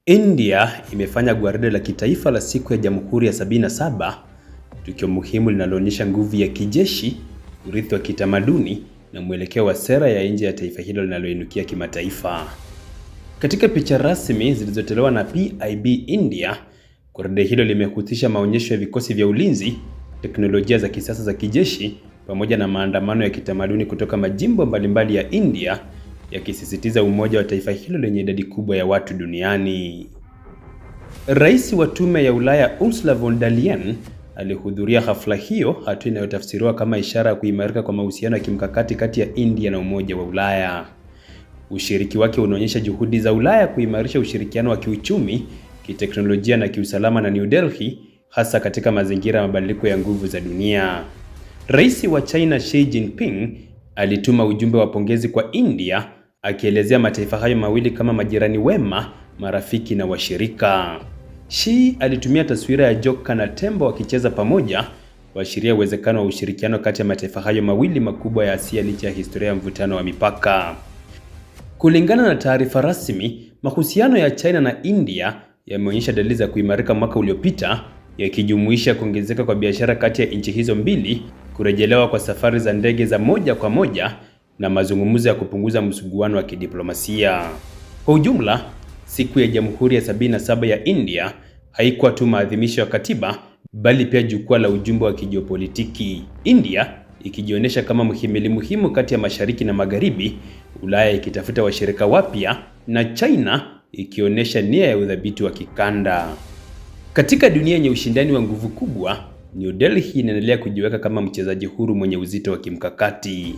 India imefanya gwaride la kitaifa la siku ya Jamhuri ya 77, tukio muhimu linaloonyesha nguvu ya kijeshi, urithi wa kitamaduni na mwelekeo wa sera ya nje ya taifa hilo linaloinukia kimataifa. Katika picha rasmi zilizotolewa na PIB India, gwaride hilo limehusisha maonyesho ya vikosi vya ulinzi, teknolojia za kisasa za kijeshi pamoja na maandamano ya kitamaduni kutoka majimbo mbalimbali ya India, yakisisitiza umoja wa taifa hilo lenye idadi kubwa ya watu duniani. Rais wa Tume ya Ulaya Ursula von der Leyen alihudhuria hafla hiyo, hatua inayotafsiriwa kama ishara ya kuimarika kwa mahusiano ya kimkakati kati ya India na Umoja wa Ulaya. Ushiriki wake unaonyesha juhudi za Ulaya kuimarisha ushirikiano wa kiuchumi, kiteknolojia na kiusalama na New Delhi, hasa katika mazingira ya mabadiliko ya nguvu za dunia. Rais wa China Xi Jinping alituma ujumbe wa pongezi kwa India, akielezea mataifa hayo mawili kama majirani wema, marafiki na washirika. Xi alitumia taswira ya joka na tembo wakicheza pamoja, kuashiria uwezekano wa ushirikiano kati ya mataifa hayo mawili makubwa ya Asia licha ya historia ya mvutano wa mipaka. Kulingana na taarifa rasmi, mahusiano ya China na India yameonyesha dalili za kuimarika mwaka uliopita, yakijumuisha kuongezeka kwa biashara kati ya nchi hizo mbili, kurejelewa kwa safari za ndege za moja kwa moja na mazungumzo ya kupunguza msuguano wa kidiplomasia. Kwa ujumla, siku ya Jamhuri ya 77 ya India haikuwa tu maadhimisho ya katiba, bali pia jukwaa la ujumbe wa kijiopolitiki. India ikijionyesha kama mhimili muhimu kati ya Mashariki na Magharibi, Ulaya ikitafuta washirika wapya na China ikionyesha nia ya udhabiti wa kikanda. Katika dunia yenye ushindani wa nguvu kubwa, New Delhi inaendelea kujiweka kama mchezaji huru mwenye uzito wa kimkakati.